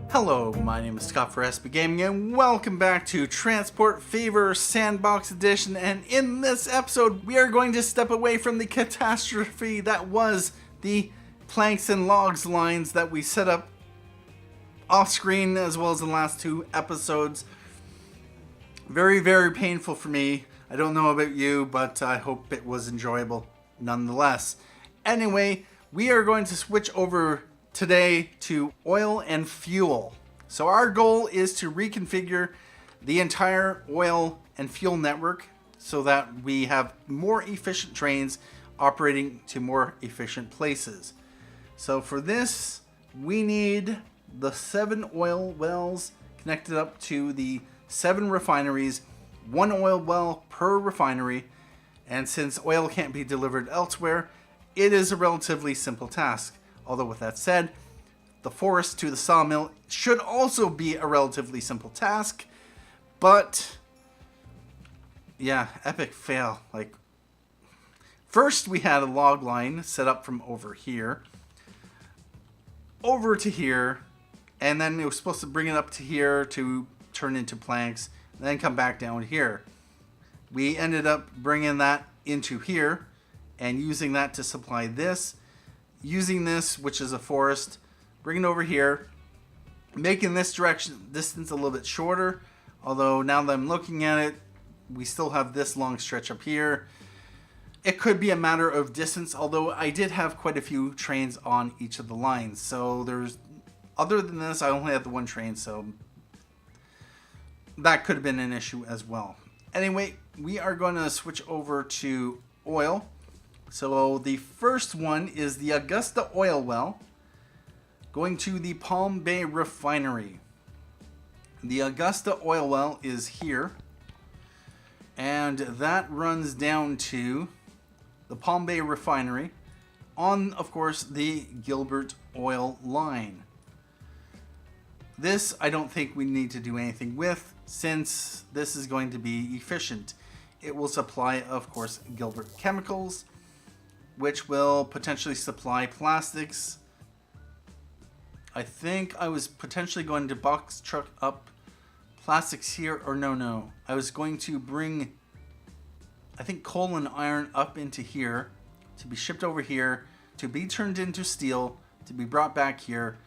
Hello, my name is Scott for SB Gaming and welcome back to Transport Fever Sandbox Edition, and in this episode we are going to step away from the catastrophe that was the planks and logs lines that we set up off screen as well as the last two episodes. Very, very painful for me. I don't know about you, but I hope it was enjoyable nonetheless. Anyway, we are going to switch over today to oil and fuel. So our goal is to reconfigure the entire oil and fuel network so that we have more efficient trains operating to more efficient places. So for this, we need the 7 oil wells connected up to the 7 refineries, 1 oil well per refinery, and since oil can't be delivered elsewhere, it is a relatively simple task. Although with that said, the forest to the sawmill should also be a relatively simple task, but yeah, epic fail. Like, first we had a log line set up from over here over to here, and then it was supposed to bring it up to here to turn into planks, and then come back down here. We ended up bringing that into here and using that to supply this, using this, which is a forest, bring it over here, making this distance a little bit shorter, although now that I'm looking at it, we still have this long stretch up here. It could be a matter of distance, although I did have quite a few trains on each of the lines, so there's, other than this, I only had the one train, so that could have been an issue as well. Anyway, we are going to switch over to oil. So the first one is the Augusta Oil Well, going to the Palm Bay Refinery. The Augusta Oil Well is here, and that runs down to the Palm Bay Refinery on, of course, the Gilbert Oil line. This I don't think we need to do anything with, since this is going to be efficient. It will supply, of course, Gilbert Chemicals, which will potentially supply plastics. I think I was potentially going to box truck up plastics here, or no. I was going to bring, I think, coal and iron up into here to be shipped over here, to be turned into steel, to be brought back here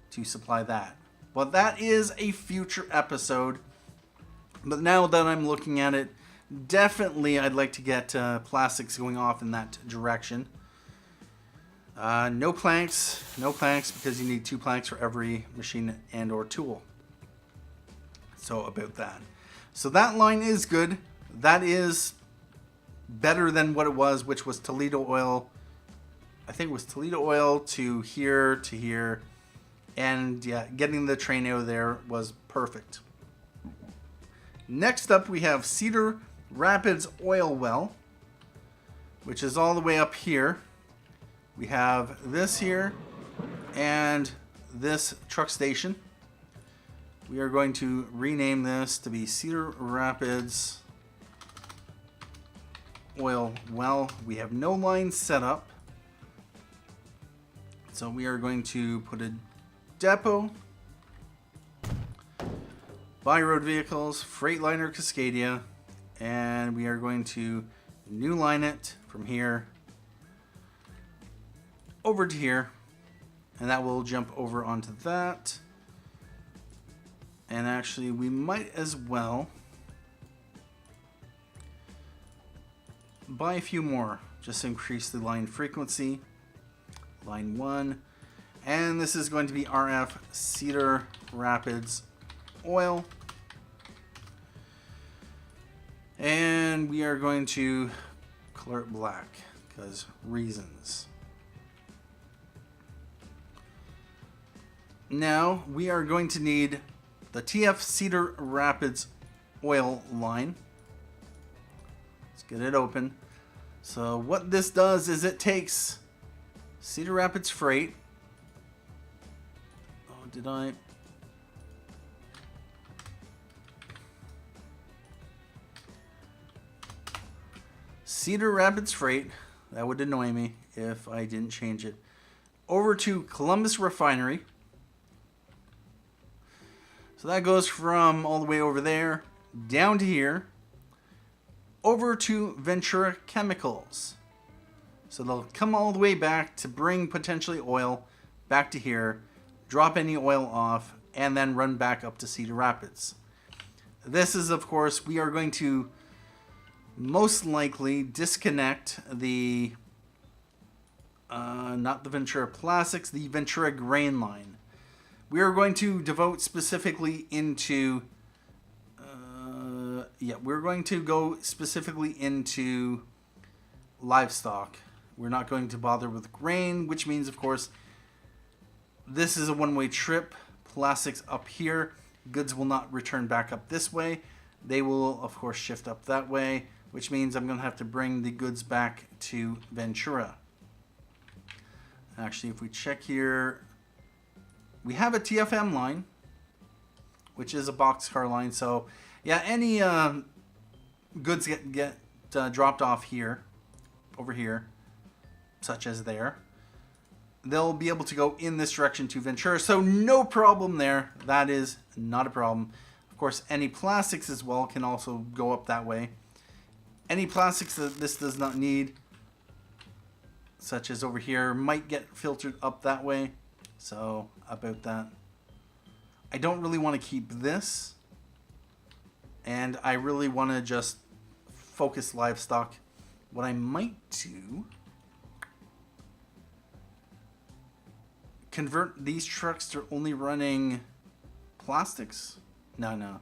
to supply that. But that is a future episode. But now that I'm looking at it, definitely I'd like to get plastics going off in that direction. No planks because you need 2 planks for every machine and or tool. So about that. So that line is good. That is better than what it was, which was Toledo Oil. I think it was Toledo Oil to here. And yeah, getting the train out of there was perfect. Next up we have Cedar Rapids Oil Well, which is all the way up here. We have this here and this truck station. We are going to rename this to be Cedar Rapids Oil Well. We have no lines set up, so we are going to put a depot, by road vehicles, Freightliner Cascadia, and we are going to new line it from here over to here, and that will jump over onto that. And actually we might as well buy a few more, just to increase the line frequency. Line 1, and this is going to be RF Cedar Rapids Oil. And we are going to color it black because reasons. Now we are going to need the TF Cedar Rapids Oil line. Let's get it open. So what this does is it takes Cedar Rapids Freight. Oh, did I? Cedar Rapids Freight, that would annoy me if I didn't change it, over to Columbus Refinery, So that goes from all the way over there, down to here, over to Ventura Chemicals. So they'll come all the way back to bring potentially oil back to here, drop any oil off, and then run back up to Cedar Rapids. This is, of course, we are going to most likely disconnect the, not the Ventura Plastics, the Ventura grain line. We are going to devote specifically into, we're going to go specifically into livestock. We're not going to bother with grain, which means, of course, this is a one-way trip. Plastics up here. Goods will not return back up this way. They will, of course, shift up that way, which means I'm going to have to bring the goods back to Ventura. Actually, if we check here, we have a TFM line, which is a boxcar line. So, yeah, any goods get dropped off here, over here, such as there, they'll be able to go in this direction to Ventura. So no problem there. That is not a problem. Of course, any plastics as well can also go up that way. Any plastics that this does not need, such as over here, might get filtered up that way. So about that. I don't really want to keep this. And I really want to just focus livestock. What I might do, convert these trucks to only running plastics? No.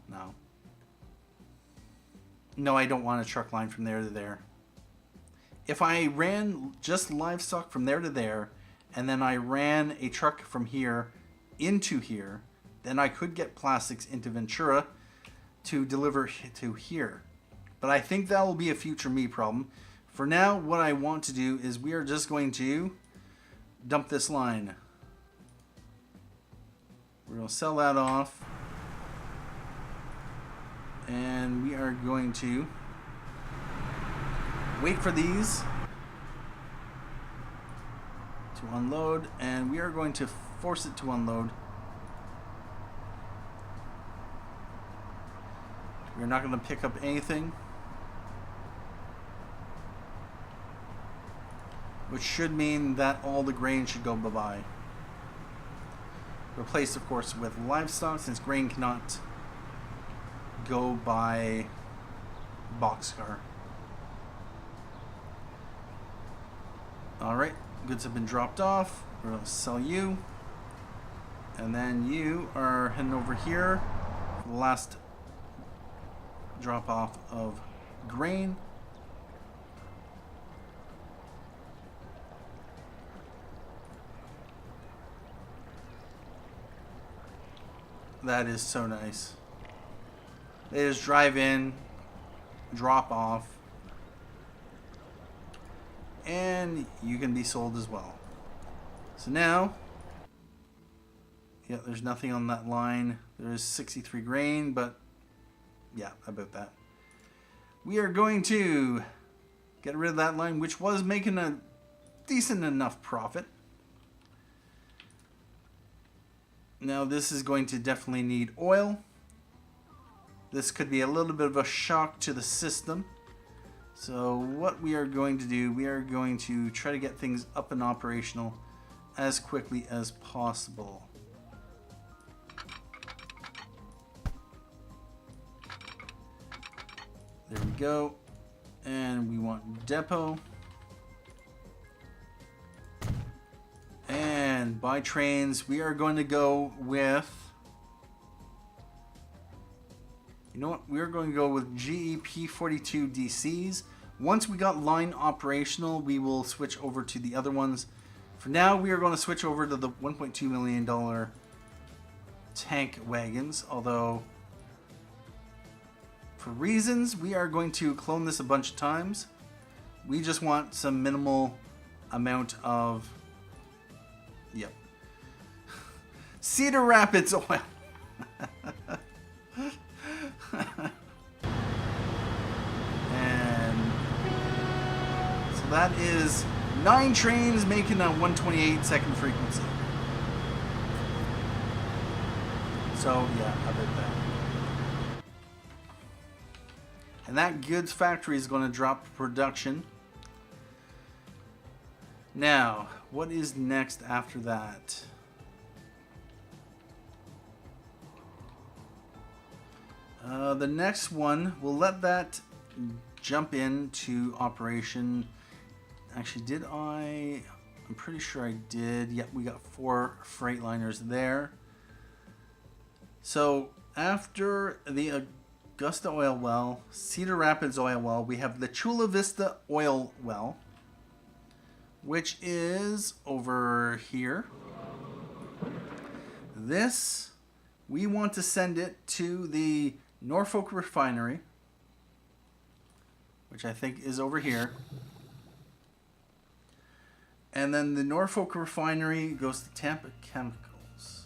No, I don't want a truck line from there to there. If I ran just livestock from there to there, and then I ran a truck from here into here, then I could get plastics into Ventura to deliver to here. But I think that will be a future me problem. For now, what I want to do is we are just going to dump this line. We're going to sell that off. And we are going to wait for these to unload. And we are going to force it to unload. We're not going to pick up anything, which should mean that all the grain should go bye-bye. Replaced, of course, with livestock, since grain cannot go by boxcar. Alright, goods have been dropped off. We're going to sell you. And then you are heading over here for the last drop off of grain. That is so nice. They just drive in, drop off, and you can be sold as well. So now, yeah, there's nothing on that line. There is 63 grain, but yeah, about that. We are going to get rid of that line, which was making a decent enough profit. Now this is going to definitely need oil. This could be a little bit of a shock to the system. So what we are going to do, we are going to try to get things up and operational as quickly as possible. There we go. And we want depot. And by trains, we are going to go with, you know what, we're going to go with GEP42 DCs. Once we got line operational, we will switch over to the other ones. For now, we are going to switch over to the $1.2 million tank wagons, although for reasons, we are going to clone this a bunch of times. We just want some minimal amount of, yep, Cedar Rapids Oil. And so that is 9 trains making a 128 second frequency. So yeah, I bet that. And that goods factory is going to drop production. Now, what is next after that? The next one, we'll let that jump into operation. Actually, did I? I'm pretty sure I did. Yep, we got 4 freight liners there. So after the Augusta Oil Well, Cedar Rapids Oil Well, we have the Chula Vista Oil Well, which is over here. This, we want to send it to the Norfolk Refinery, which I think is over here. And then the Norfolk Refinery goes to Tampa Chemicals.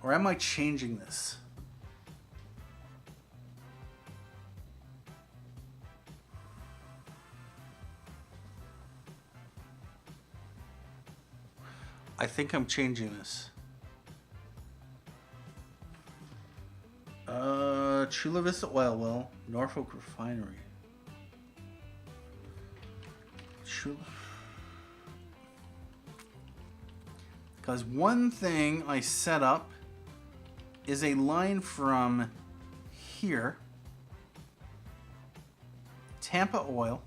Or am I changing this? I think I'm changing this. Chula Vista Oil Well, Norfolk Refinery. Because one thing I set up is a line from here, Tampa Oil,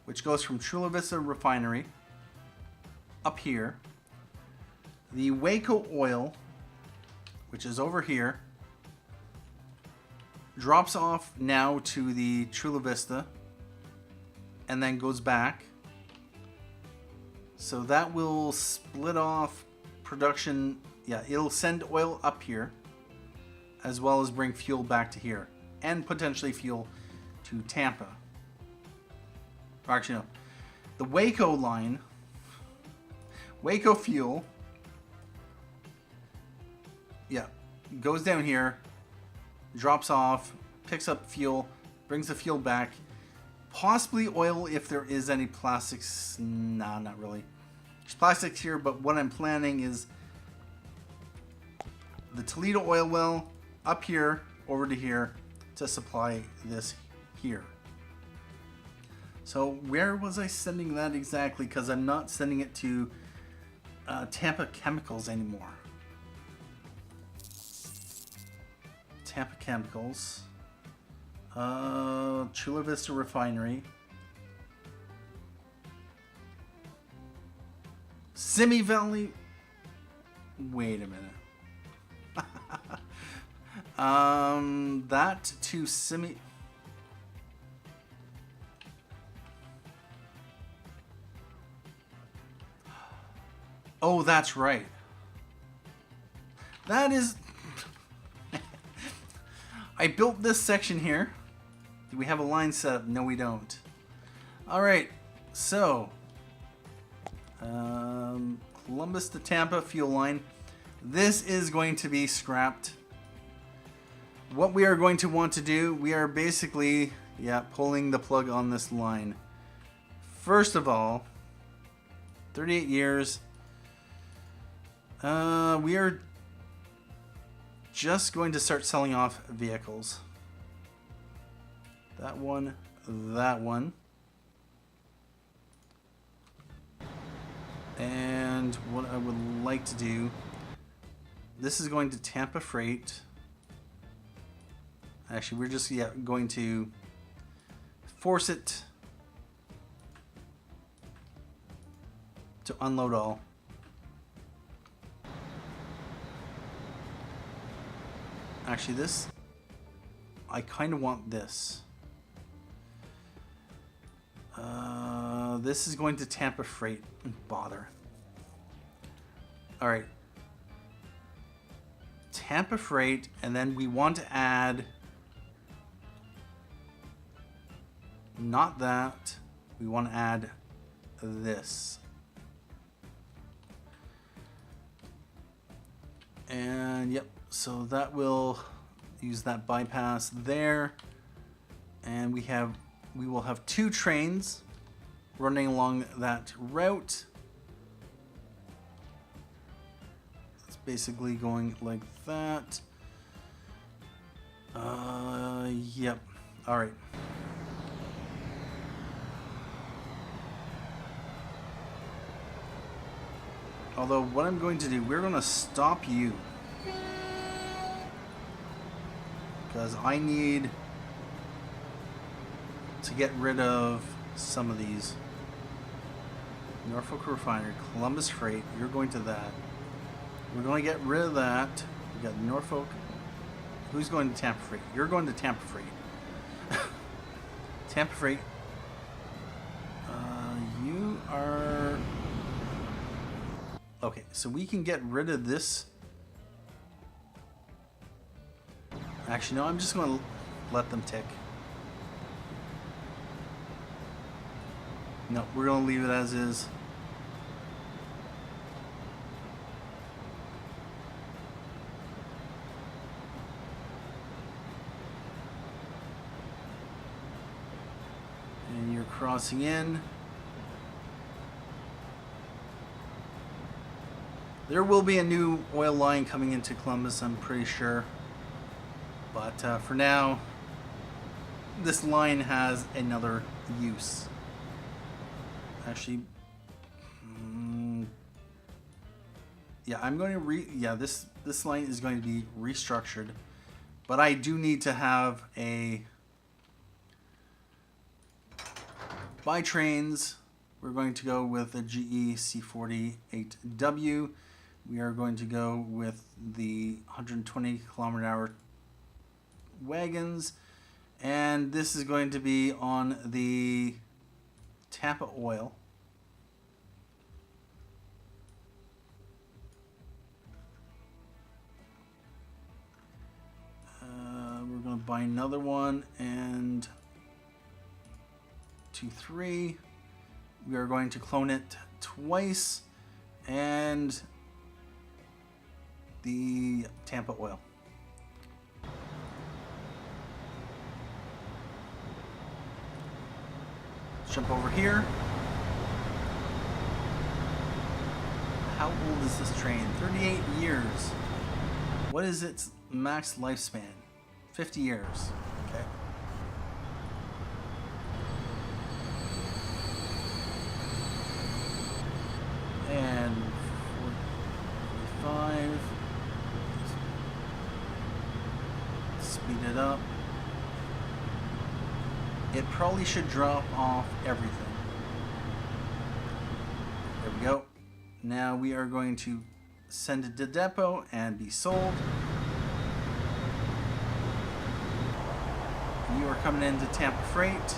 which goes from Chula Vista Refinery up here, the Waco Oil, which is over here, drops off now to the Chula Vista and then goes back. So that will split off production. Yeah, it'll send oil up here as well as bring fuel back to here and potentially fuel to Tampa. Or actually, no. The Waco line, Waco fuel, yeah, goes down here, drops off, picks up fuel, brings the fuel back. Possibly oil if there is any plastics. Nah, not really. There's plastics here, but what I'm planning is the Toledo Oil Well up here, over to here, to supply this here. So where was I sending that exactly? Because I'm not sending it to Tampa Chemicals anymore. Tampa Chemicals, Chula Vista Refinery, Simi Valley. Wait a minute. That to Simi. Oh, that's right. That is. I built this section here. Do we have a line set up? No, we don't. All right, so Columbus to Tampa fuel line. This is going to be scrapped. What we are going to want to do, we are basically, pulling the plug on this line. First of all, 38 years. We are just going to start selling off vehicles. That one, that one. And what I would like to do, this is going to Tampa Freight. Actually, we're just going to force it to unload all. Actually, this, I kind of want this. This is going to Tampa Freight. Bother. All right. Tampa Freight, and then we want to add, not that, we want to add this. And yep, so that will use that bypass there. And we will have 2 trains running along that route. Let's basically going like that. Yep. All right. Although what I'm going to do, we're going to stop you. Because I need to get rid of some of these. Norfolk Refinery, Columbus Freight, you're going to that. We're going to get rid of that. We got Norfolk. Who's going to Tampa Freight? You're going to Tampa Freight. Tampa Freight. You are... Okay, so we can get rid of this. Actually, no, I'm just going to let them tick. No, we're going to leave it as is. And you're crossing in. There will be a new oil line coming into Columbus, I'm pretty sure. But for now, this line has another use. Actually, yeah, I'm going to this line is going to be restructured, but I do need to have a by trains. We're going to go with a GE C48W. We are going to go with the 120 km/h wagons, and this is going to be on the Tampa Oil. We're going to buy another one, and 2, 3. We are going to clone it twice, and the Tampa Oil. Let's jump over here. How old is this train? 38 years. What is its max lifespan? 50 years. Okay. And 45. Speed it up. It probably should drop off everything. There we go. Now we are going to send it to depot and be sold. You are coming into Tampa Freight.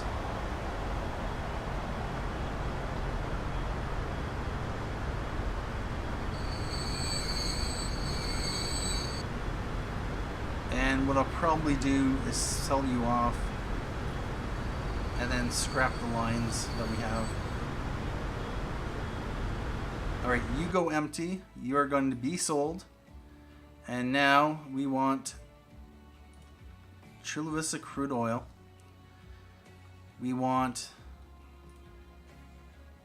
And what I'll probably do is sell you off and then scrap the lines that we have. Alright, you go empty. You are going to be sold. And now we want Chula Vista Crude Oil. We want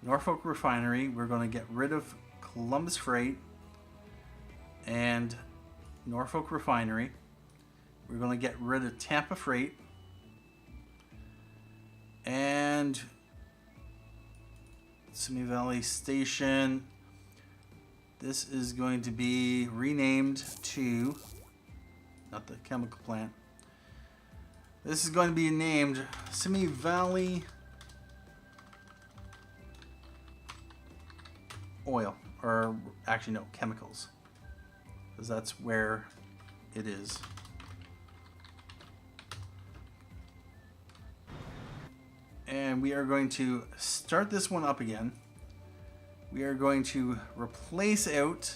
Norfolk Refinery. We're going to get rid of Columbus Freight and Norfolk Refinery. We're going to get rid of Tampa Freight and Simi Valley Station. This is going to be renamed to, not the chemical plant. This is going to be named Simi Valley Oil, or actually no, chemicals, because that's where it is. And we are going to start this one up again. We are going to replace out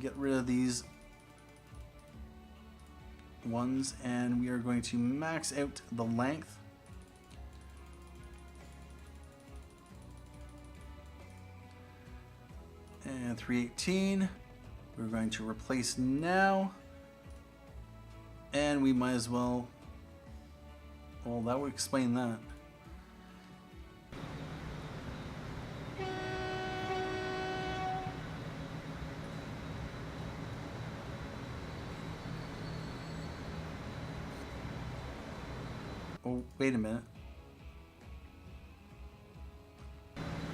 get rid of these ones, and we are going to max out the length. And 318. We're going to replace now. And we might as well, that would explain that. Oh, wait a minute.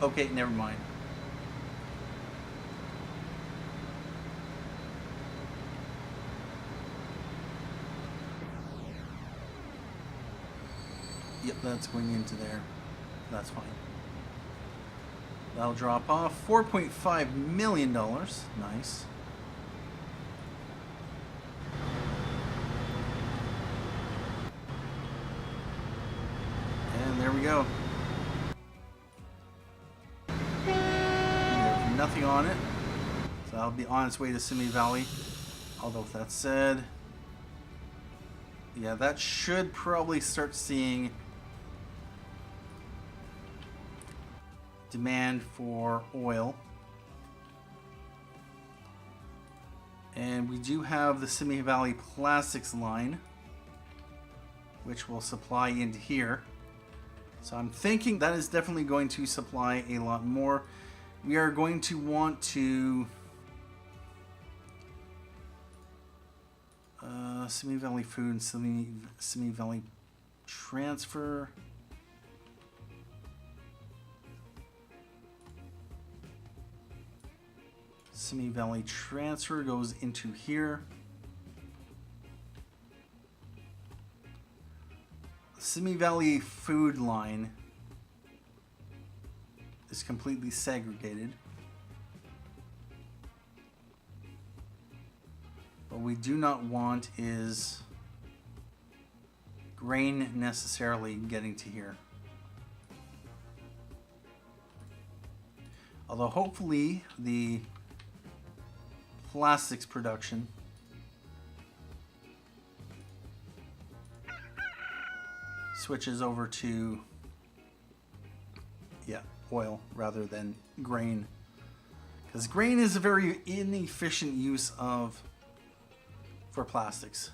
Okay, never mind. Yep, that's going into there. That's fine. That'll drop off $4.5 million. Nice. And there we go. There's nothing on it. So that'll be on its way to Simi Valley. Although with that said, yeah, that should probably start seeing demand for oil. And we do have the Simi Valley Plastics line, which will supply into here. So I'm thinking that is definitely going to supply a lot more. We are going to want to Simi Valley Food and Simi Valley Transfer. Simi Valley Transfer goes into here. Simi Valley Food line is completely segregated. What we do not want is grain necessarily getting to here. Although hopefully the plastics production switches over to oil rather than grain, because grain is a very inefficient use of for plastics.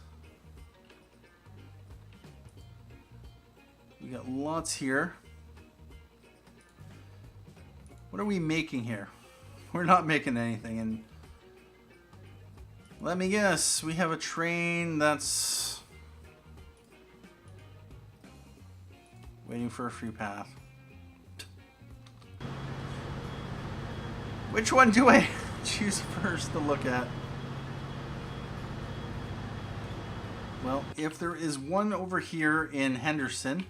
We got lots here. What are we making here? We're not making anything. And let me guess, we have a train that's waiting for a free path. Which one do I choose first to look at? Well, if there is one over here in Henderson,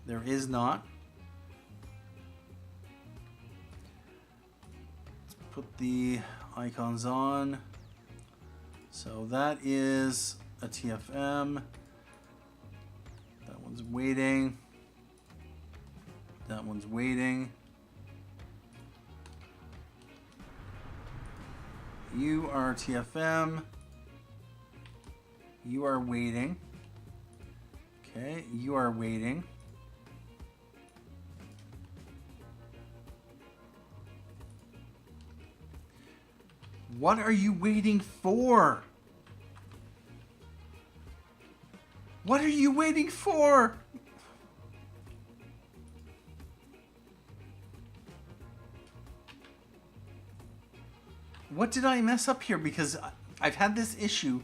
there is not. Let's put the icons on. So that is a TFM. That one's waiting. That one's waiting. You are TFM. You are waiting. Okay, you are waiting. What are you waiting for? What are you waiting for? What did I mess up here? Because I've had this issue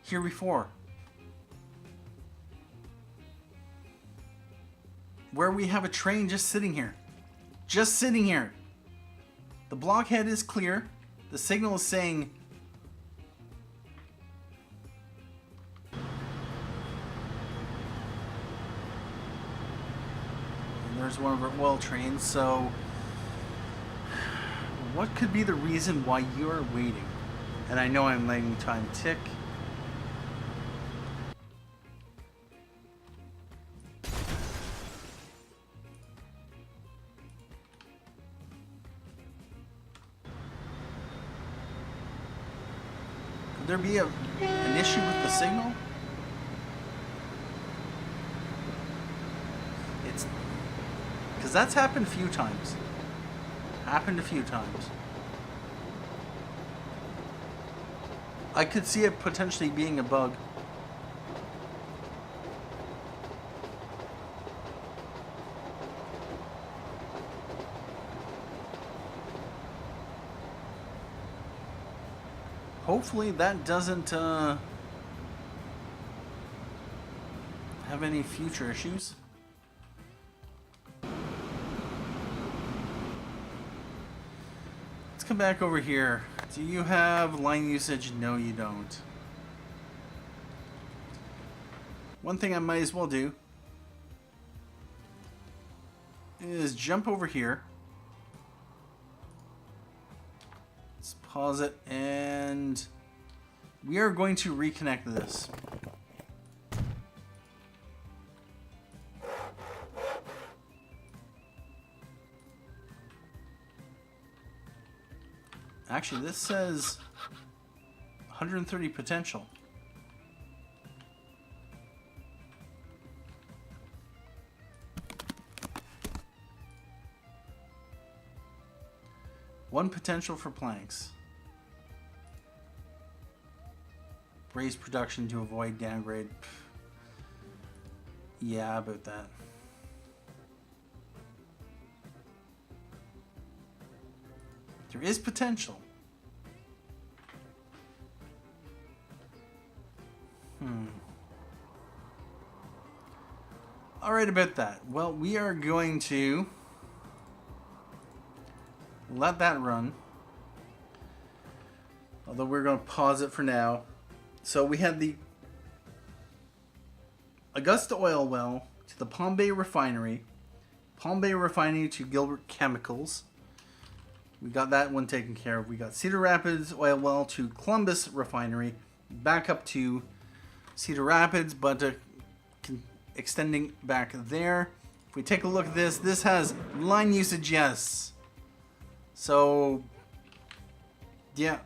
here before, where we have a train just sitting here. Just sitting here. The blockhead is clear. The signal is saying and there's one of our oil trains. So what could be the reason why you're waiting? And I know I'm letting time tick. Could there be an issue with the signal? It's because that's happened a few times. Happened a few times. I could see it potentially being a bug. Hopefully that doesn't have any future issues. Let's come back over here. Do you have line usage? No, you don't. One thing I might as well do is jump over here. Let's pause it, and we are going to reconnect this. Actually, this says 130 potential. One potential for planks. Raise production to avoid downgrade. Yeah, about that. There is potential. All right, about that. Well, we are going to let that run. Although we're going to pause it for now. So we had the Augusta Oil Well to the Palm Bay Refinery. Palm Bay Refinery to Gilbert Chemicals. We got that one taken care of. We got Cedar Rapids Oil Well to Columbus Refinery. Back up to Cedar Rapids, but extending back there. If we take a look at this, this has line usage, yes. So, yeah.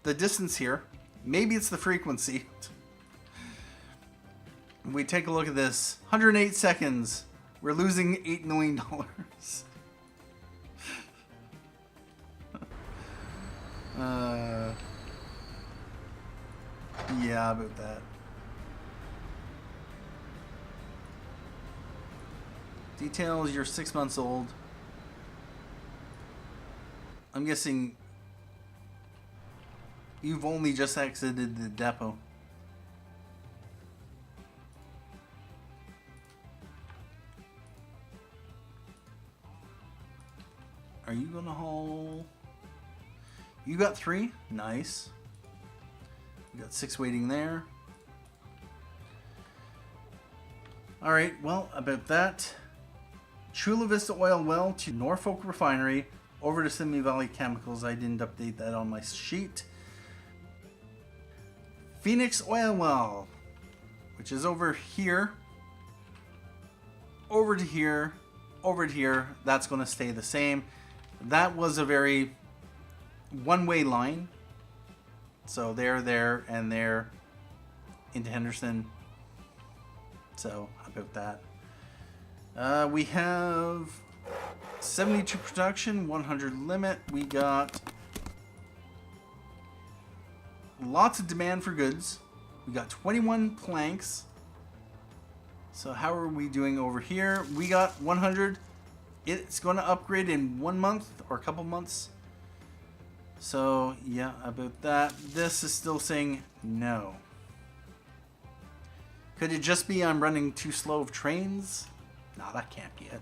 The distance here. Maybe it's the frequency. If we take a look at this, 108 seconds. We're losing $8 million. Yeah, about that. Details, you're 6 months old. I'm guessing you've only just exited the depot. Are you gonna haul? You got 3? Nice. You got 6 waiting there. Alright, well, about that. Chula Vista Oil Well to Norfolk Refinery over to Simi Valley Chemicals. I didn't update that on my sheet. Phoenix Oil Well, which is over here, over to here, over to here. That's going to stay the same. That was a very one-way line. So there, and there into Henderson. So about that. We have 72 production, 100 limit. We got lots of demand for goods. We got 21 planks. So how are we doing over here? We got 100. It's going to upgrade in 1 month or a couple months. So yeah, about that. This is still saying no. Could it just be I'm running too slow of trains? No, that can't be it.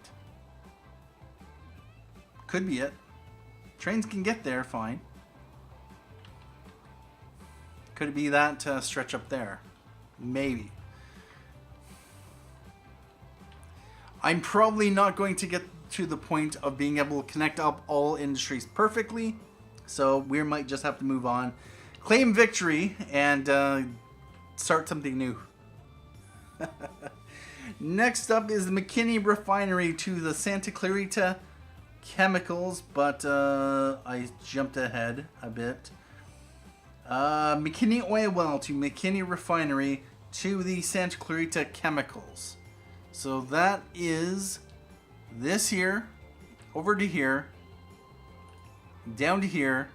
Could be it. Trains can get there fine. Could it be that stretch up there? Maybe. I'm probably not going to get to the point of being able to connect up all industries perfectly. So we might just have to move on. Claim victory and start something new. Next up is the McKinney Refinery to the Santa Clarita Chemicals, but I jumped ahead a bit. McKinney Oil Well to McKinney Refinery to the Santa Clarita Chemicals. So that is this here, over to here, down to here,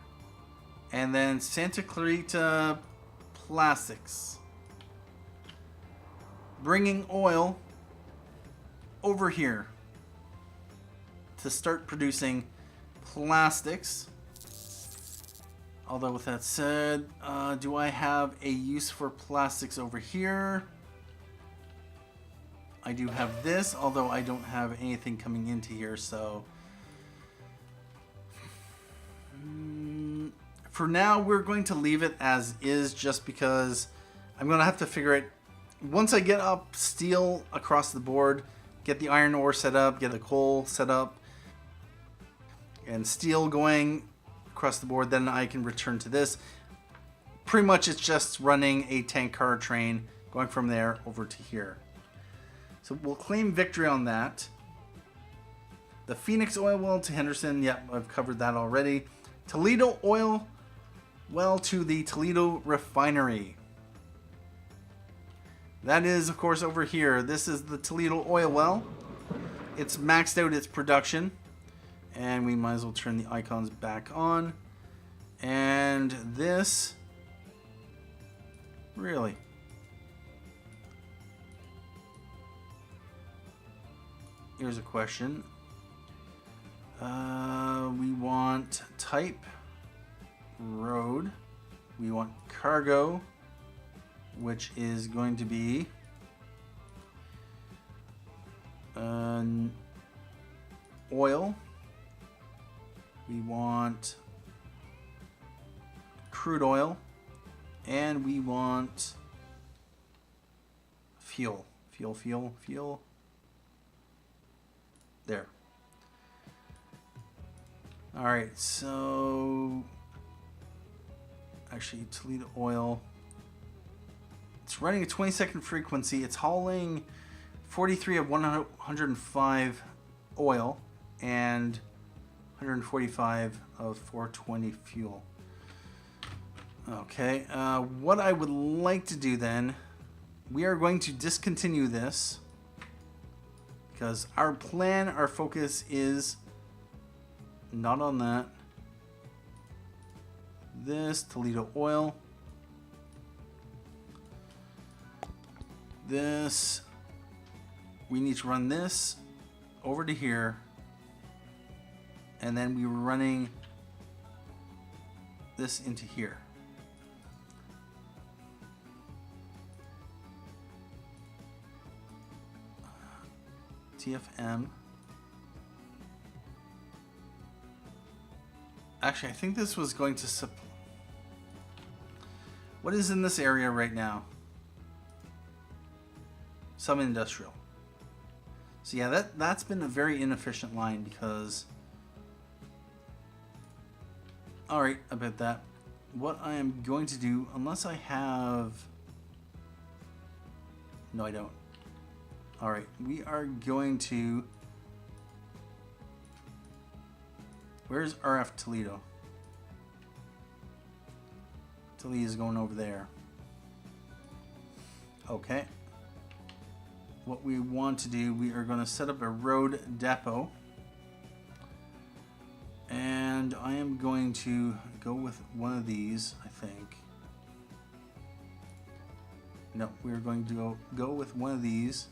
and then Santa Clarita Plastics. Bringing oil over here to start producing plastics. Although with that said, do I have a use for plastics over here? I do have this, although I don't have anything coming into here, so... For now, we're going to leave it as is, just because I'm going to have to figure it... Once I get up steel across the board, get the iron ore set up, get the coal set up, and steel going across the board, then I can return to this. Pretty much it's just running a tank car train going from there over to here. So we'll claim victory on that. The Phoenix Oil Well to Henderson, yep, I've covered that already. Toledo Oil Well to the Toledo Refinery. That is, of course, over here. This is the Toledo Oil Well. It's maxed out its production. And we might as well turn the icons back on. And this... Really? Here's a question. We want type, road. We want cargo, which is going to be oil. We want crude oil, and we want fuel. Fuel. There. All right, so actually Toledo Oil, it's running a 20-second frequency. It's hauling 43 of 105 oil and 145 of 420 fuel. Okay, what I would like to do then, we are going to discontinue this because our plan, our focus is not on that. This, Toledo Oil. This, we need to run this over to here. And then we were running this into here. TFM. Actually, I think this was going to what is in this area right now? Some industrial. So yeah, that's been a very inefficient line because... Alright, about that. What I am going to do, unless I have... No, I don't. Alright, we are going to... Where's RF Toledo? Toledo is going over there. Okay. What we want to do, we are going to set up a road depot. And I am going to go with one of these, I think. No, we're going to go with one of these.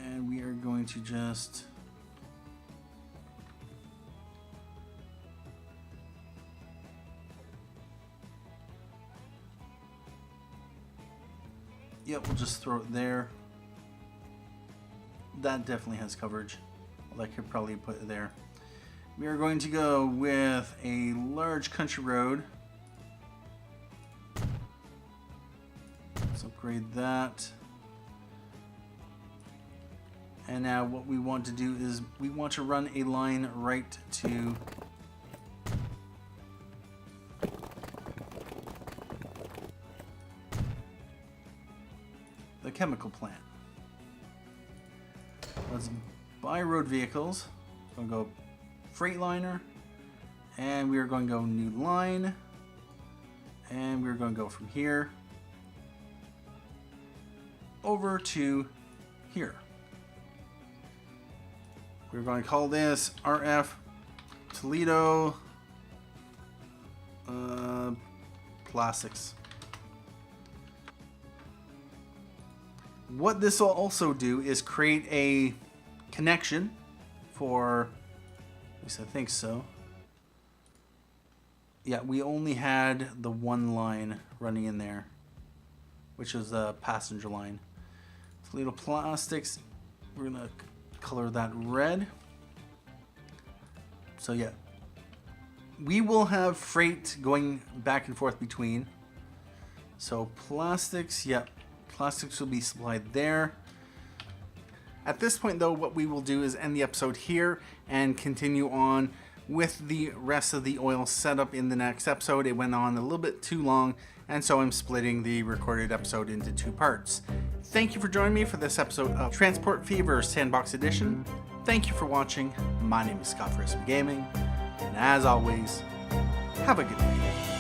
And we are going to just... Yep, we'll just throw it there. That definitely has coverage. I could probably put it there. We are going to go with a large country road. Let's upgrade that. And now what we want to do is we want to run a line right to the chemical plant. Let's buy road vehicles. We're going to go Freightliner, and we are going to go new line, and we're going to go from here over to here. We're going to call this RF Toledo Plastics. What this will also do is create a connection for, at least I think so. Yeah, we only had the one line running in there. which is the passenger line. Toledo Plastics, we're gonna color that red. So yeah, we will have freight going back and forth between. So plastics, yeah, plastics will be supplied there. At this point though, what we will do is end the episode here and continue on with the rest of the oil setup in the next episode. It went on a little bit too long, and so I'm splitting the recorded episode into 2 parts. Thank you for joining me for this episode of Transport Fever Sandbox Edition. Thank you for watching. My name is Scott for SB Gaming, and as always, have a good day.